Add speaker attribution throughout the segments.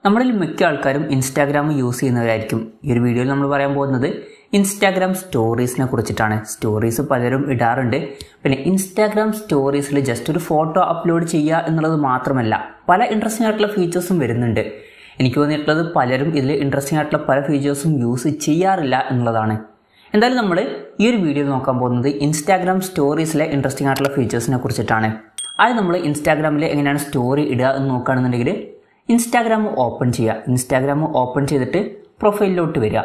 Speaker 1: നമ്മളിൽ മിക്ക ആൾക്കാരും ഇൻസ്റ്റാഗ്രാം യൂസ് ചെയ്യുന്നവരായിരിക്കും. ഈ ഒരു വീഡിയോയിൽ നമ്മൾ പറയാൻ പോകുന്നത് ഇൻസ്റ്റാഗ്രാം സ്റ്റോറീസിനെ കുറിച്ചിട്ടാണ്. സ്റ്റോറീസ് പലരും ഇടാറുണ്ട്. പിന്നെ ഇൻസ്റ്റാഗ്രാം സ്റ്റോറീസിൽ ജസ്റ്റ് ഒരു ഫോട്ടോ അപ്ലോഡ് ചെയ്യുക എന്നുള്ളത് മാത്രമല്ല, പല ഇൻട്രസ്റ്റിംഗ് ആയിട്ടുള്ള ഫീച്ചേഴ്സും വരുന്നുണ്ട്. എനിക്ക് തോന്നിയിട്ടുള്ളത് പലരും ഇതിൽ ഇൻട്രസ്റ്റിംഗ് ആയിട്ടുള്ള പല ഫീച്ചേഴ്സും യൂസ് ചെയ്യാറില്ല എന്നുള്ളതാണ്. എന്തായാലും നമ്മൾ ഈ ഒരു വീഡിയോയിൽ നോക്കാൻ പോകുന്നത് ഇൻസ്റ്റാഗ്രാം സ്റ്റോറീസിലെ ഇൻട്രസ്റ്റിംഗ് ആയിട്ടുള്ള ഫീച്ചേഴ്സിനെ കുറിച്ചിട്ടാണ്. അത് നമ്മൾ ഇൻസ്റ്റാഗ്രാമിൽ എങ്ങനെയാണ് സ്റ്റോറി ഇടുക എന്ന് നോക്കുകയാണെന്നുണ്ടെങ്കിൽ ഇൻസ്റ്റാഗ്രാം ഓപ്പൺ ചെയ്യുക. ഇൻസ്റ്റാഗ്രാം ഓപ്പൺ ചെയ്തിട്ട് പ്രൊഫൈലിലോട്ട് വരിക.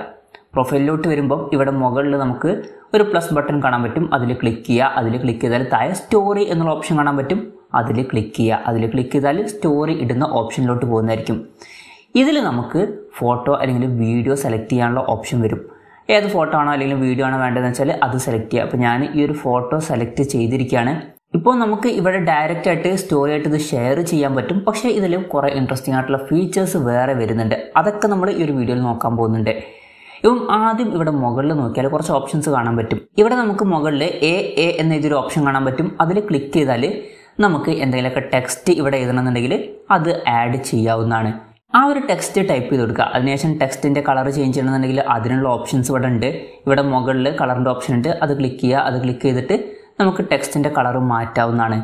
Speaker 1: പ്രൊഫൈലിലോട്ട് വരുമ്പോൾ ഇവിടെ മുകളിൽ നമുക്ക് ഒരു പ്ലസ് ബട്ടൺ കാണാൻ പറ്റും. അതിൽ ക്ലിക്ക് ചെയ്യുക. അതിൽ ക്ലിക്ക് ചെയ്താൽ താഴെ സ്റ്റോറി എന്നുള്ള ഓപ്ഷൻ കാണാൻ പറ്റും. അതിൽ ക്ലിക്ക് ചെയ്യുക. അതിൽ ക്ലിക്ക് ചെയ്താൽ സ്റ്റോറി ഇടുന്ന ഓപ്ഷനിലോട്ട് പോകുന്നതായിരിക്കും. ഇതിൽ നമുക്ക് ഫോട്ടോ അല്ലെങ്കിൽ വീഡിയോ സെലക്ട് ചെയ്യാനുള്ള ഓപ്ഷൻ വരും. ഏത് ഫോട്ടോ ആണോ അല്ലെങ്കിൽ വീഡിയോ ആണോ വേണ്ടതെന്ന് വെച്ചാൽ അത് സെലക്ട് ചെയ്യുക. അപ്പോൾ ഞാൻ ഈ ഒരു ഫോട്ടോ സെലക്ട് ചെയ്തിരിക്കുകയാണ്. ഇപ്പോൾ നമുക്ക് ഇവിടെ ഡയറക്റ്റ് ആയിട്ട് സ്റ്റോറി ആയിട്ട് ഇത് ഷെയർ ചെയ്യാൻ പറ്റും. പക്ഷേ ഇതിൽ കുറേ ഇൻട്രസ്റ്റിംഗ് ആയിട്ടുള്ള ഫീച്ചേഴ്സ് വേറെ വരുന്നുണ്ട്. അതൊക്കെ നമ്മൾ ഈ ഒരു വീഡിയോയിൽ നോക്കാൻ പോകുന്നുണ്ട്. ഇപ്പം ആദ്യം ഇവിടെ മുകളിൽ നോക്കിയാൽ കുറച്ച് ഓപ്ഷൻസ് കാണാൻ പറ്റും. ഇവിടെ നമുക്ക് മുകളിൽ എ എന്ന ഇതൊരു ഓപ്ഷൻ കാണാൻ പറ്റും. അതിൽ ക്ലിക്ക് ചെയ്താൽ നമുക്ക് എന്തെങ്കിലുമൊക്കെ ടെക്സ്റ്റ് ഇവിടെ എഴുതണമെന്നുണ്ടെങ്കിൽ അത് ആഡ് ചെയ്യാവുന്നതാണ്. ആ ഒരു ടെക്സ്റ്റ് ടൈപ്പ് ചെയ്ത് കൊടുക്കുക. അതിനുശേഷം ടെക്സ്റ്റിൻ്റെ കളർ ചേഞ്ച് ചെയ്യണമെന്നുണ്ടെങ്കിൽ അതിനുള്ള ഓപ്ഷൻസ് ഇവിടെ ഉണ്ട്. ഇവിടെ മുകളിൽ കളറിൻ്റെ ഓപ്ഷൻ ഉണ്ട്. അത് ക്ലിക്ക് ചെയ്യുക. അത് ക്ലിക്ക് ചെയ്തിട്ട് നമുക്ക് ടെക്സ്റ്റിൻ്റെ കളർ മാറ്റാവുന്നതാണ്.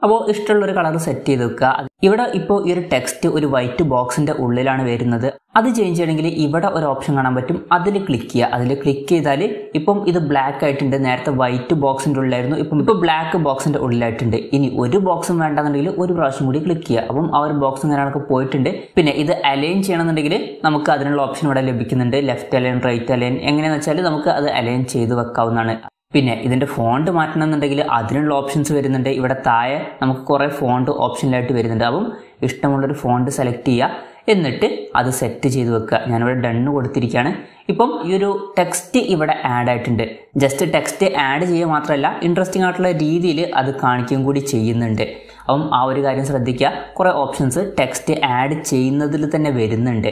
Speaker 1: അപ്പോൾ ഇഷ്ടമുള്ളൊരു കളർ സെറ്റ് ചെയ്ത് വെക്കുക. ഇവിടെ ഇപ്പോൾ ഈ ഒരു ടെക്സ്റ്റ് ഒരു വൈറ്റ് ബോക്സിൻ്റെ ഉള്ളിലാണ് വരുന്നത്. അത് ചേഞ്ച് ചെയ്യണമെങ്കിൽ ഇവിടെ ഒരു ഓപ്ഷൻ കാണാൻ പറ്റും. അതിൽ ക്ലിക്ക് ചെയ്യുക. അതിൽ ക്ലിക്ക് ചെയ്താൽ ഇപ്പം ഇത് ബ്ലാക്ക് ആയിട്ടുണ്ട്. നേരത്തെ വൈറ്റ് ബോക്സിൻ്റെ ഉള്ളിലായിരുന്നു. ഇപ്പോൾ ബ്ലാക്ക് ബോക്സിൻ്റെ ഉള്ളിലായിട്ടുണ്ട്. ഇനി ഒരു ബോക്സും വേണ്ടെന്നുണ്ടെങ്കിൽ ഒരു പ്രാവശ്യം കൂടി ക്ലിക്ക് ചെയ്യുക. അപ്പം ആ ഒരു ബോക്സും കാര്യങ്ങളൊക്കെ പോയിട്ടുണ്ട്. പിന്നെ ഇത് അലൈൻ ചെയ്യണമെന്നുണ്ടെങ്കിൽ നമുക്ക് അതിനുള്ള ഓപ്ഷൻ ഇവിടെ ലഭിക്കുന്നുണ്ട്. ലെഫ്റ്റ് അലൈൻ, റൈറ്റ് അലൈൻ, എങ്ങനെയാണെന്ന് വെച്ചാൽ നമുക്ക് അത് അലൈൻ ചെയ്ത് വെക്കാവുന്നതാണ്. പിന്നെ ഇതിൻ്റെ ഫോണ്ട് മാറ്റണമെന്നുണ്ടെങ്കിൽ അതിനുള്ള ഓപ്ഷൻസ് വരുന്നുണ്ട്. ഇവിടെ താഴെ നമുക്ക് കുറേ ഫോണ്ട് ഓപ്ഷനിലായിട്ട് വരുന്നുണ്ട്. അപ്പം ഇഷ്ടമുള്ളൊരു ഫോണ്ട് സെലക്ട് ചെയ്യുക. എന്നിട്ട് അത് സെറ്റ് ചെയ്ത് വെക്കുക. ഞാനിവിടെ ഡണ്ണ് കൊടുത്തിരിക്കുകയാണ്. ഇപ്പം ഈ ഒരു ടെക്സ്റ്റ് ഇവിടെ ആഡ് ആയിട്ടുണ്ട്. ജസ്റ്റ് ടെക്സ്റ്റ് ആഡ് ചെയ്യുക മാത്രമല്ല, ഇൻട്രസ്റ്റിംഗ് ആയിട്ടുള്ള രീതിയിൽ അത് കാണിക്കുകയും കൂടി ചെയ്യുന്നുണ്ട്. അപ്പം ആ ഒരു കാര്യം ശ്രദ്ധിക്കുക. കുറേ ഓപ്ഷൻസ് ടെക്സ്റ്റ് ആഡ് ചെയ്യുന്നതിൽ തന്നെ വരുന്നുണ്ട്.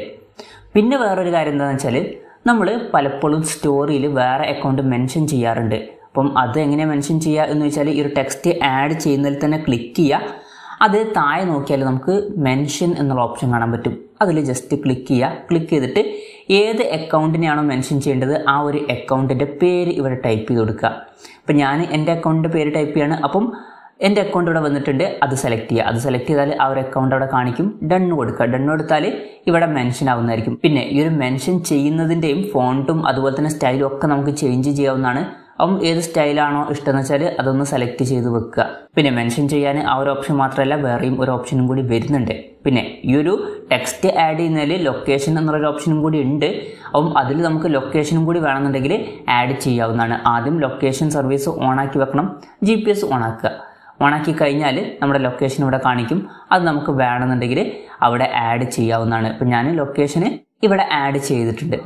Speaker 1: പിന്നെ വേറൊരു കാര്യം എന്താണെന്ന് വെച്ചാൽ നമ്മൾ പലപ്പോഴും സ്റ്റോറിയിൽ വേറെ അക്കൗണ്ട് മെൻഷൻ ചെയ്യാറുണ്ട്. അപ്പം അത് എങ്ങനെ മെൻഷൻ ചെയ്യുക എന്ന് വെച്ചാൽ ഈ ഒരു ടെക്സ്റ്റ് ആഡ് ചെയ്യുന്നതിൽ തന്നെ ക്ലിക്ക് ചെയ്യുക. അത് താഴെ നോക്കിയാൽ നമുക്ക് മെൻഷൻ എന്നുള്ള ഓപ്ഷൻ കാണാൻ പറ്റും. അതിൽ ജസ്റ്റ് ക്ലിക്ക് ചെയ്യുക. ക്ലിക്ക് ചെയ്തിട്ട് ഏത് അക്കൗണ്ടിനെയാണോ മെൻഷൻ ചെയ്യേണ്ടത് ആ ഒരു അക്കൗണ്ടിൻ്റെ പേര് ഇവിടെ ടൈപ്പ് ചെയ്ത് കൊടുക്കുക. അപ്പം ഞാൻ എൻ്റെ അക്കൗണ്ടിൻ്റെ പേര് ടൈപ്പ് ചെയ്യാണ്. അപ്പം എൻ്റെ അക്കൗണ്ട് ഇവിടെ വന്നിട്ടുണ്ട്. അത് സെലക്ട് ചെയ്യുക. അത് സെലക്ട് ചെയ്താൽ ആ ഒരു അക്കൗണ്ട് അവിടെ കാണിക്കും. ഡണ്ണ് കൊടുക്കുക. ഡണ്ണ് കൊടുത്താൽ ഇവിടെ മെൻഷൻ ആവുന്നതായിരിക്കും. പിന്നെ ഈ ഒരു മെൻഷൻ ചെയ്യുന്നതിൻ്റെയും ഫോണ്ടും അതുപോലെ തന്നെ സ്റ്റൈലും ഒക്കെ നമുക്ക് ചേഞ്ച് ചെയ്യാവുന്നതാണ്. അപ്പം ഏത് സ്റ്റൈലാണോ ഇഷ്ടമെന്ന് വെച്ചാൽ അതൊന്ന് സെലക്ട് ചെയ്ത് വെക്കുക. പിന്നെ മെൻഷൻ ചെയ്യാൻ ആ ഒരു ഓപ്ഷൻ മാത്രമല്ല, വേറെയും ഒരു ഓപ്ഷനും കൂടി വരുന്നുണ്ട്. പിന്നെ ഈ ഒരു ടെക്സ്റ്റ് ആഡ് ചെയ്യുന്നതിൽ ലൊക്കേഷൻ എന്നുള്ളൊരു ഓപ്ഷനും കൂടി ഉണ്ട്. അപ്പം അതിൽ നമുക്ക് ലൊക്കേഷനും കൂടി വേണമെന്നുണ്ടെങ്കിൽ ആഡ് ചെയ്യാവുന്നതാണ്. ആദ്യം ലൊക്കേഷൻ സർവീസ് ഓണാക്കി വെക്കണം. GPS ഓണാക്കുക. ഓണാക്കി കഴിഞ്ഞാൽ നമ്മുടെ ലൊക്കേഷൻ ഇവിടെ കാണിക്കും. അത് നമുക്ക് വേണമെന്നുണ്ടെങ്കിൽ അവിടെ ആഡ് ചെയ്യാവുന്നതാണ്. ഇപ്പം ഞാൻ ലൊക്കേഷന് ഇവിടെ ആഡ് ചെയ്തിട്ടുണ്ട്.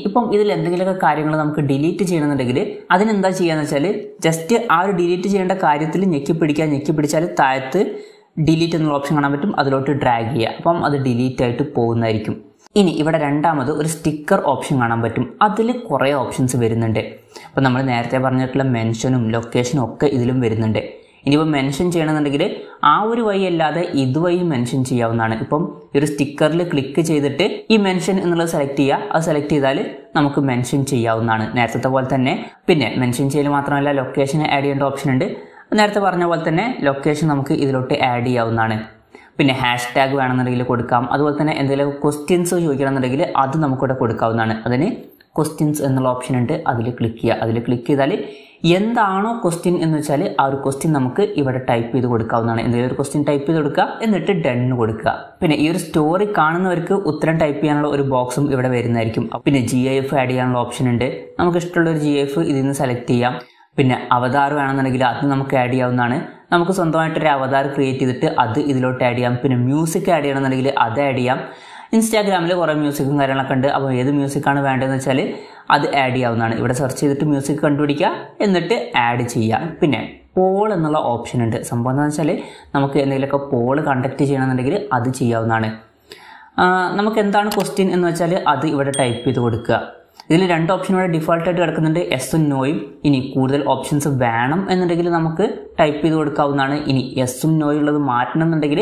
Speaker 1: ഇപ്പം ഇതിൽ എന്തെങ്കിലുമൊക്കെ കാര്യങ്ങൾ നമുക്ക് ഡിലീറ്റ് ചെയ്യണമെന്നുണ്ടെങ്കിൽ അതിനെന്താ ചെയ്യാന്ന് വെച്ചാൽ ജസ്റ്റ് ആ ഒരു ഡിലീറ്റ് ചെയ്യേണ്ട കാര്യത്തിൽ ഞെക്കി പിടിച്ചാൽ താഴത്ത് ഡിലീറ്റ് എന്നുള്ള ഓപ്ഷൻ കാണാൻ പറ്റും. അതിലോട്ട് ഡ്രാഗ് ചെയ്യുക. അപ്പം അത് ഡിലീറ്റ് ആയിട്ട് പോകുന്നതായിരിക്കും. ഇനി ഇവിടെ രണ്ടാമത് ഒരു സ്റ്റിക്കർ ഓപ്ഷൻ കാണാൻ പറ്റും. അതിൽ കുറേ ഓപ്ഷൻസ് വരുന്നുണ്ട്. അപ്പം നമ്മൾ നേരത്തെ പറഞ്ഞിട്ടുള്ള മെൻഷനും ലൊക്കേഷനും ഒക്കെ ഇതിലും വരുന്നുണ്ട്. ഇനിയിപ്പോൾ മെൻഷൻ ചെയ്യണമെന്നുണ്ടെങ്കിൽ ആ ഒരു വഴി അല്ലാതെ ഇതുവഴി മെൻഷൻ ചെയ്യാവുന്നതാണ്. ഇപ്പം ഈ ഒരു സ്റ്റിക്കറിൽ ക്ലിക്ക് ചെയ്തിട്ട് ഈ മെൻഷൻ എന്നുള്ളത് സെലക്ട് ചെയ്യുക. അത് സെലക്ട് ചെയ്താൽ നമുക്ക് മെൻഷൻ ചെയ്യാവുന്നതാണ് നേരത്തെ പോലെ തന്നെ. പിന്നെ മെൻഷൻ ചെയ്യൽ മാത്രമല്ല, ലൊക്കേഷൻ ആഡ് ചെയ്യേണ്ട ഓപ്ഷൻ ഉണ്ട്. നേരത്തെ പറഞ്ഞ പോലെ തന്നെ ലൊക്കേഷൻ നമുക്ക് ഇതിലോട്ട് ആഡ് ചെയ്യാവുന്നതാണ്. പിന്നെ #ടാഗ് വേണമെന്നുണ്ടെങ്കിൽ കൊടുക്കാം. അതുപോലെ തന്നെ എന്തെങ്കിലും ക്വസ്റ്റ്യൻസ് ചോദിക്കണമെന്നുണ്ടെങ്കിൽ അത് നമുക്കിവിടെ കൊടുക്കാവുന്നതാണ്. അതിന് ക്വസ്റ്റ്യൻസ് എന്നുള്ള ഓപ്ഷൻ ഉണ്ട്. അതിൽ ക്ലിക്ക് ചെയ്യുക. അതിൽ ക്ലിക്ക് ചെയ്താൽ എന്താണോ ക്വസ്റ്റ്യൻ എന്ന് വെച്ചാൽ ആ ഒരു ക്വസ്റ്റ്യൻ നമുക്ക് ഇവിടെ ടൈപ്പ് ചെയ്ത് കൊടുക്കാവുന്നതാണ്. എന്തെങ്കിലും ഒരു ക്വസ്റ്റ്യൻ ടൈപ്പ് ചെയ്ത് കൊടുക്കുക. എന്നിട്ട് ഡണ്ണ് കൊടുക്കുക. പിന്നെ ഈ ഒരു സ്റ്റോറി കാണുന്നവർക്ക് ഉത്തരം ടൈപ്പ് ചെയ്യാനുള്ള ഒരു ബോക്സും ഇവിടെ വരുന്നതായിരിക്കും. പിന്നെ GIF ആഡ് ചെയ്യാനുള്ള ഓപ്ഷൻ ഉണ്ട്. നമുക്ക് ഇഷ്ടമുള്ള ഒരു GIF ഇതിൽ നിന്ന് സെലക്ട് ചെയ്യാം. പിന്നെ അവതാർ വേണമെന്നുണ്ടെങ്കിൽ അത് നമുക്ക് ആഡ് ചെയ്യാവുന്നതാണ്. നമുക്ക് സ്വന്തമായിട്ടൊരു അവതാർ ക്രിയേറ്റ് ചെയ്തിട്ട് അത് ഇതിലോട്ട് ആഡ് ചെയ്യാം. പിന്നെ മ്യൂസിക് ആഡ് ചെയ്യണമെന്നുണ്ടെങ്കിൽ അത് ആഡ് ചെയ്യാം. ഇൻസ്റ്റാഗ്രാമിൽ കുറേ മ്യൂസിക്കും കാര്യങ്ങളൊക്കെ ഉണ്ട്. അപ്പോൾ ഏത് മ്യൂസിക്കാണ് വേണ്ടതെന്ന് വെച്ചാൽ അത് ആഡ് ചെയ്യാവുന്നതാണ്. ഇവിടെ സെർച്ച് ചെയ്തിട്ട് മ്യൂസിക് കണ്ടുപിടിക്കുക. എന്നിട്ട് ആഡ് ചെയ്യുക. പിന്നെ പോൾ എന്നുള്ള ഓപ്ഷൻ ഉണ്ട്. സംഭവം എന്താണെന്ന് വെച്ചാൽ നമുക്ക് എന്തെങ്കിലുമൊക്കെ പോൾ കണ്ടക്ട് ചെയ്യണമെന്നുണ്ടെങ്കിൽ അത് ചെയ്യാവുന്നതാണ്. നമുക്ക് എന്താണ് ക്വസ്റ്റ്യൻ എന്ന് വെച്ചാൽ അത് ഇവിടെ ടൈപ്പ് ചെയ്ത് കൊടുക്കുക. ഇതിൽ രണ്ട് ഓപ്ഷൻ ഇവിടെ ഡിഫോൾട്ടായിട്ട് കിടക്കുന്നുണ്ട്, യെസും നോയും. ഇനി കൂടുതൽ ഓപ്ഷൻസ് വേണം എന്നുണ്ടെങ്കിൽ നമുക്ക് ടൈപ്പ് ചെയ്ത് കൊടുക്കാവുന്നതാണ്. ഇനി യെസും നോയും ഉള്ളത് മാറ്റണം എന്നുണ്ടെങ്കിൽ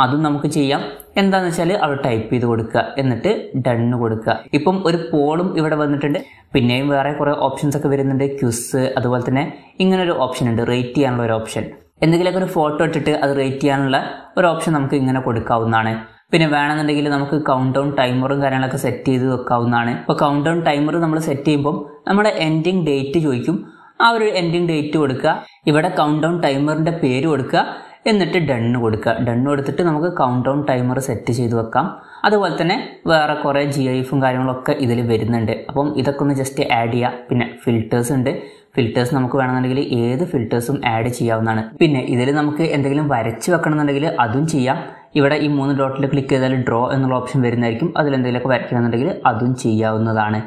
Speaker 1: അതും നമുക്ക് ചെയ്യാം. എന്താണെന്ന് വെച്ചാൽ അവിടെ ടൈപ്പ് ചെയ്ത് കൊടുക്കുക, എന്നിട്ട് ഡണ്ണ് കൊടുക്കുക. ഇപ്പം ഒരു പോളും ഇവിടെ വന്നിട്ടുണ്ട്. പിന്നെയും വേറെ കുറേ ഓപ്ഷൻസ് ഒക്കെ വരുന്നുണ്ട്. ക്വിസ്, അതുപോലെ തന്നെ ഇങ്ങനൊരു ഓപ്ഷൻ ഉണ്ട്, റേറ്റ് ചെയ്യാനുള്ള ഒരു ഓപ്ഷൻ. എന്തെങ്കിലുമൊക്കെ ഒരു ഫോട്ടോ ഇട്ടിട്ട് അത് റേറ്റ് ചെയ്യാനുള്ള ഒരു ഓപ്ഷൻ നമുക്ക് ഇങ്ങനെ കൊടുക്കാവുന്നതാണ്. പിന്നെ വേണമെന്നുണ്ടെങ്കിൽ നമുക്ക് കൗണ്ട് ഡൗൺ ടൈമറും കാര്യങ്ങളൊക്കെ സെറ്റ് ചെയ്ത് വെക്കാവുന്നതാണ്. ഇപ്പോൾ കൗണ്ട് ഡൗൺ ടൈമർ നമ്മൾ സെറ്റ് ചെയ്യുമ്പോൾ നമ്മുടെ എൻഡിങ് ഡേറ്റ് ചോദിക്കും. ആ ഒരു എൻഡിങ് ഡേറ്റ് കൊടുക്കുക, ഇവിടെ കൗണ്ട് ഡൗൺ ടൈമറിൻ്റെ പേര് കൊടുക്കുക, എന്നിട്ട് ഡണ്ണ് കൊടുക്കുക. ഡണ്ണ് കൊടുത്തിട്ട് നമുക്ക് കൗണ്ട് ഡൗൺ ടൈമർ സെറ്റ് ചെയ്ത് വെക്കാം. അതുപോലെ തന്നെ വേറെ കുറേ GIFും കാര്യങ്ങളൊക്കെ ഇതിൽ വരുന്നുണ്ട്. അപ്പം ഇതൊക്കെ ഒന്ന് ജസ്റ്റ് ആഡ് ചെയ്യുക. പിന്നെ ഫിൽറ്റേഴ്സ് ഉണ്ട്. ഫിൽറ്റേഴ്സ് നമുക്ക് വേണമെന്നുണ്ടെങ്കിൽ ഏത് ഫിൽറ്റേഴ്സും ആഡ് ചെയ്യാവുന്നതാണ്. പിന്നെ ഇതിൽ നമുക്ക് എന്തെങ്കിലും വരച്ച് വെക്കണമെന്നുണ്ടെങ്കിൽ അതും ചെയ്യാം. ഇവിടെ ഈ 3 ഡോട്ടിൽ ക്ലിക്ക് ചെയ്താൽ ഡ്രോ എന്നുള്ള ഓപ്ഷൻ വരുന്നതായിരിക്കും. അതിലെന്തെങ്കിലുമൊക്കെ വരയ്ക്കണമെന്നുണ്ടെങ്കിൽ അതും ചെയ്യാവുന്നതാണ്.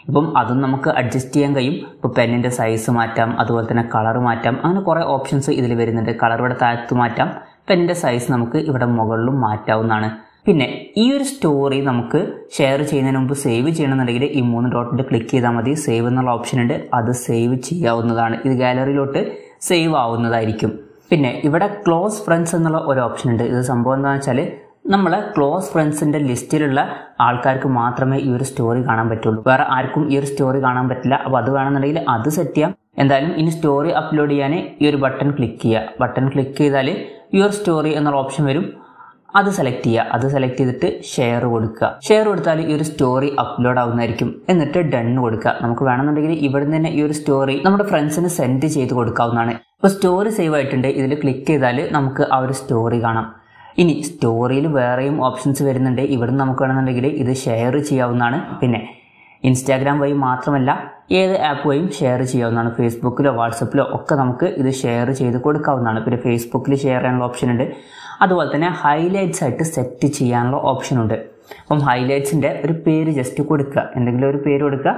Speaker 1: ഇപ്പം അതും നമുക്ക് അഡ്ജസ്റ്റ് ചെയ്യാൻ കഴിയും. ഇപ്പോൾ പെന്നിൻ്റെ സൈസ് മാറ്റാം, അതുപോലെ തന്നെ കളർ മാറ്റാം. അങ്ങനെ കുറേ ഓപ്ഷൻസ് ഇതിൽ വരുന്നുണ്ട്. കളർ ഇവിടെ താഴത്ത് മാറ്റാം, പെന്നിൻ്റെ സൈസ് നമുക്ക് ഇവിടെ മുകളിലും മാറ്റാവുന്നതാണ്. പിന്നെ ഈ ഒരു സ്റ്റോറി നമുക്ക് ഷെയർ ചെയ്യുന്നതിന് മുമ്പ് സേവ് ചെയ്യണമെന്നുണ്ടെങ്കിൽ ഈ 3 ഡോട്ടിൽ ക്ലിക്ക് ചെയ്താൽ മതി. സേവ് എന്നുള്ള ഓപ്ഷൻ ഉണ്ട്, അത് സേവ് ചെയ്യാവുന്നതാണ്. ഇത് ഗാലറിയിലോട്ട് സേവ് ആവുന്നതായിരിക്കും. പിന്നെ ഇവിടെ ക്ലോസ് ഫ്രണ്ട്സ് എന്നുള്ള ഒരു ഓപ്ഷൻ ഉണ്ട്. ഇത് സംഭവം എന്താണെന്ന് വെച്ചാൽ നമ്മളെ ക്ലോസ് ഫ്രണ്ട്സിൻ്റെ ലിസ്റ്റിലുള്ള ആൾക്കാർക്ക് മാത്രമേ ഈ ഒരു സ്റ്റോറി കാണാൻ പറ്റുള്ളൂ. വേറെ ആർക്കും ഈ ഒരു സ്റ്റോറി കാണാൻ പറ്റില്ല. അപ്പോൾ അത് വേണമെന്നുണ്ടെങ്കിൽ അത് സെറ്റ് ചെയ്യാം. എന്തായാലും ഇനി സ്റ്റോറി അപ്ലോഡ് ചെയ്യാൻ ഈ ഒരു ബട്ടൺ ക്ലിക്ക് ചെയ്യുക. ബട്ടൺ ക്ലിക്ക് ചെയ്താൽ യുവർ സ്റ്റോറി എന്നുള്ള ഓപ്ഷൻ വരും. അത് സെലക്ട് ചെയ്യുക. അത് സെലക്ട് ചെയ്തിട്ട് ഷെയർ കൊടുക്കുക. ഷെയർ കൊടുത്താൽ ഈ ഒരു സ്റ്റോറി അപ്ലോഡ് ആവുന്നതായിരിക്കും. എന്നിട്ട് ഡണ്ണ് കൊടുക്കുക. നമുക്ക് വേണമെന്നുണ്ടെങ്കിൽ ഇവിടെ നിന്ന് തന്നെ ഈ ഒരു സ്റ്റോറി നമ്മുടെ ഫ്രണ്ട്സിന് സെൻഡ് ചെയ്ത് കൊടുക്കാവുന്നതാണ്. ഇപ്പോൾ സ്റ്റോറി സേവ് ആയിട്ടുണ്ട്. ഇതിൽ ക്ലിക്ക് ചെയ്താൽ നമുക്ക് ആ ഒരു സ്റ്റോറി കാണാം. ഇനി സ്റ്റോറിയിൽ വേറെയും ഓപ്ഷൻസ് വരുന്നുണ്ട്. ഇവിടെ നമുക്ക് വേണമെന്നുണ്ടെങ്കിൽ ഇത് ഷെയർ ചെയ്യാവുന്നതാണ്. പിന്നെ ഇൻസ്റ്റാഗ്രാം വഴി മാത്രമല്ല ഏത് ആപ്പ് വഴിയും ഷെയർ ചെയ്യാവുന്നതാണ്. ഫേസ്ബുക്കിലോ വാട്സപ്പിലോ ഒക്കെ നമുക്ക് ഇത് ഷെയർ ചെയ്ത് കൊടുക്കാവുന്നതാണ്. പിന്നെ ഫേസ്ബുക്കിൽ ഷെയർ ചെയ്യാനുള്ള ഓപ്ഷൻ ഉണ്ട്. അതുപോലെ തന്നെ ഹൈലൈറ്റ്സ് ആയിട്ട് സെറ്റ് ചെയ്യാനുള്ള ഓപ്ഷൻ ഉണ്ട്. അപ്പം ഹൈലൈറ്റ്സിൻ്റെ ഒരു പേര് ജസ്റ്റ് കൊടുക്കുക, എന്തെങ്കിലും ഒരു പേര് കൊടുക്കുക,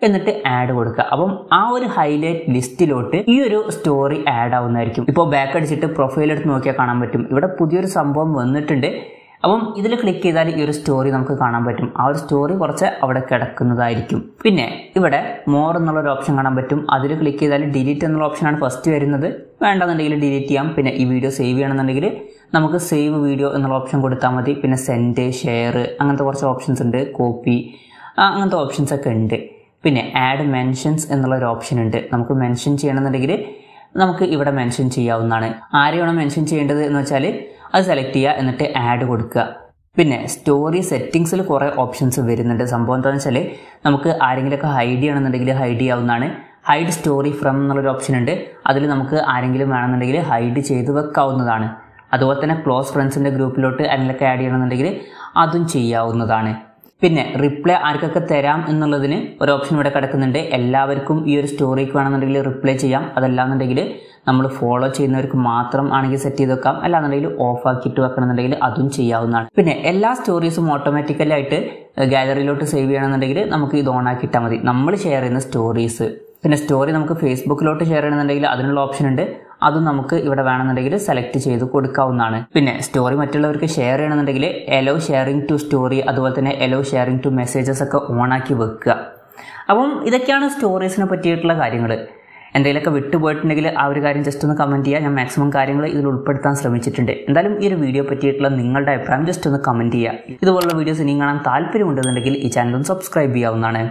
Speaker 1: എന്നിട്ട് ആഡ് കൊടുക്കുക. അപ്പം ആ ഒരു ഹൈലൈറ്റ് ലിസ്റ്റിലോട്ട് ഈ ഒരു സ്റ്റോറി ആഡ് ആവുന്നതായിരിക്കും. ഇപ്പോൾ ബാക്ക് അടിച്ചിട്ട് പ്രൊഫൈൽ എടുത്ത് നോക്കിയാൽ കാണാൻ പറ്റും. ഇവിടെ പുതിയൊരു സംഭവം വന്നിട്ടുണ്ട്. അപ്പം ഇതിൽ ക്ലിക്ക് ചെയ്താൽ ഈ ഒരു സ്റ്റോറി നമുക്ക് കാണാൻ പറ്റും. ആ ഒരു സ്റ്റോറി കുറച്ച് അവിടെ കിടക്കുന്നതായിരിക്കും. പിന്നെ ഇവിടെ മോർ എന്നുള്ളൊരു ഓപ്ഷൻ കാണാൻ പറ്റും. അതിൽ ക്ലിക്ക് ചെയ്താൽ ഡിലീറ്റ് എന്നുള്ള ഓപ്ഷനാണ് ഫസ്റ്റ് വരുന്നത്. വേണ്ടെന്നുണ്ടെങ്കിൽ ഡിലീറ്റ് ചെയ്യാം. പിന്നെ ഈ വീഡിയോ സേവ് ചെയ്യണമെന്നുണ്ടെങ്കിൽ നമുക്ക് സേവ് വീഡിയോ എന്നുള്ള ഓപ്ഷൻ കൊടുത്താൽ മതി. പിന്നെ സെൻഡ്, ഷെയർ, അങ്ങനത്തെ കുറച്ച് ഓപ്ഷൻസ് ഉണ്ട്. കോപ്പി, അങ്ങനത്തെ ഓപ്ഷൻസ് ഒക്കെ ഉണ്ട്. പിന്നെ ആഡ് മെൻഷൻസ് എന്നുള്ളൊരു ഓപ്ഷൻ ഉണ്ട്. നമുക്ക് മെൻഷൻ ചെയ്യണമെന്നുണ്ടെങ്കിൽ നമുക്ക് ഇവിടെ മെൻഷൻ ചെയ്യാവുന്നതാണ്. ആരെയാണോ മെൻഷൻ ചെയ്യേണ്ടത് എന്ന് വെച്ചാൽ അത് സെലക്ട് ചെയ്യുക, എന്നിട്ട് ആഡ് കൊടുക്കുക. പിന്നെ സ്റ്റോറി സെറ്റിങ്സിൽ കുറേ ഓപ്ഷൻസ് വരുന്നുണ്ട്. സംഭവം എന്താണെന്ന് വെച്ചാൽ നമുക്ക് ആരെങ്കിലുമൊക്കെ ഹൈഡ് ചെയ്യണമെന്നുണ്ടെങ്കിൽ ഹൈഡ് ചെയ്യാവുന്നതാണ്. ഹൈഡ് സ്റ്റോറി ഫ്രം എന്നുള്ളൊരു ഓപ്ഷൻ ഉണ്ട്. അതിൽ നമുക്ക് ആരെങ്കിലും വേണമെന്നുണ്ടെങ്കിൽ ഹൈഡ് ചെയ്ത് വെക്കാവുന്നതാണ്. അതുപോലെ തന്നെ ക്ലോസ് ഫ്രണ്ട്സിൻ്റെ ഗ്രൂപ്പിലോട്ട് ആരെങ്കിലൊക്കെ ആഡ് ചെയ്യണമെന്നുണ്ടെങ്കിൽ അതും ചെയ്യാവുന്നതാണ്. പിന്നെ റിപ്ലൈ ആർക്കൊക്കെ തരാം എന്നുള്ളതിന് ഒരു ഓപ്ഷൻ ഇവിടെ കിടക്കുന്നുണ്ട്. എല്ലാവർക്കും ഈ ഒരു സ്റ്റോറിക്ക് വേണമെന്നുണ്ടെങ്കിൽ റിപ്ലൈ ചെയ്യാം. അതല്ലാന്നുണ്ടെങ്കിൽ നമ്മൾ ഫോളോ ചെയ്യുന്നവർക്ക് മാത്രം ആണെങ്കിൽ സെറ്റ് ചെയ്ത് വെക്കാം. അല്ലാന്നുണ്ടെങ്കിൽ ഓഫ് ആക്കിയിട്ട് വെക്കണമെന്നുണ്ടെങ്കിൽ അതും ചെയ്യാവുന്നതാണ്. പിന്നെ എല്ലാ സ്റ്റോറീസും ഓട്ടോമാറ്റിക്കലി ആയിട്ട് ഗാലറിയിലോട്ട് സേവ് ചെയ്യണമെന്നുണ്ടെങ്കിൽ നമുക്ക് ഇത് ഓൺ ആക്കിയിട്ടാൽ മതി, നമ്മൾ ഷെയർ ചെയ്യുന്ന സ്റ്റോറീസ്. പിന്നെ സ്റ്റോറി നമുക്ക് ഫേസ്ബുക്കിലോട്ട് ഷെയർ ചെയ്യണമെന്നുണ്ടെങ്കിൽ അതിനുള്ള ഓപ്ഷൻ ഉണ്ട്. അതും നമുക്ക് ഇവിടെ വേണമെന്നുണ്ടെങ്കിൽ സെലക്ട് ചെയ്ത് കൊടുക്കാവുന്നതാണ്. പിന്നെ സ്റ്റോറി മറ്റുള്ളവർക്ക് ഷെയർ ചെയ്യണമെന്നുണ്ടെങ്കിൽ എലോ ഷെയറിംഗ് ടു സ്റ്റോറി, അതുപോലെ തന്നെ എലോ ഷെയറിംഗ് ടു മെസ്സേജസ് ഒക്കെ ഓണാക്കി വെക്കുക. അപ്പം ഇതൊക്കെയാണ് സ്റ്റോറീസിനെ പറ്റിയിട്ടുള്ള കാര്യങ്ങൾ. എന്തെങ്കിലുമൊക്കെ വിട്ടുപോയിട്ടുണ്ടെങ്കിൽ ആ ഒരു കാര്യം ജസ്റ്റ് ഒന്ന് കമൻറ്റ് ചെയ്യുക. ഞാൻ മാക്സിമം കാര്യങ്ങൾ ഇതിൽ ഉൾപ്പെടുത്താൻ ശ്രമിച്ചിട്ടുണ്ട്. എന്തായാലും ഈ ഒരു വീഡിയോ പറ്റിയിട്ടുള്ള നിങ്ങളുടെ അഭിപ്രായം ജസ്റ്റ് ഒന്ന് കമൻറ്റ് ചെയ്യുക. ഇതുപോലുള്ള വീഡിയോസ് ഇനിയും കാണാൻ താല്പര്യമുണ്ടെന്നുണ്ടെങ്കിൽ ഈ ചാനൽ ഒന്ന് സബ്സ്ക്രൈബ് ചെയ്യാവുന്നതാണ്.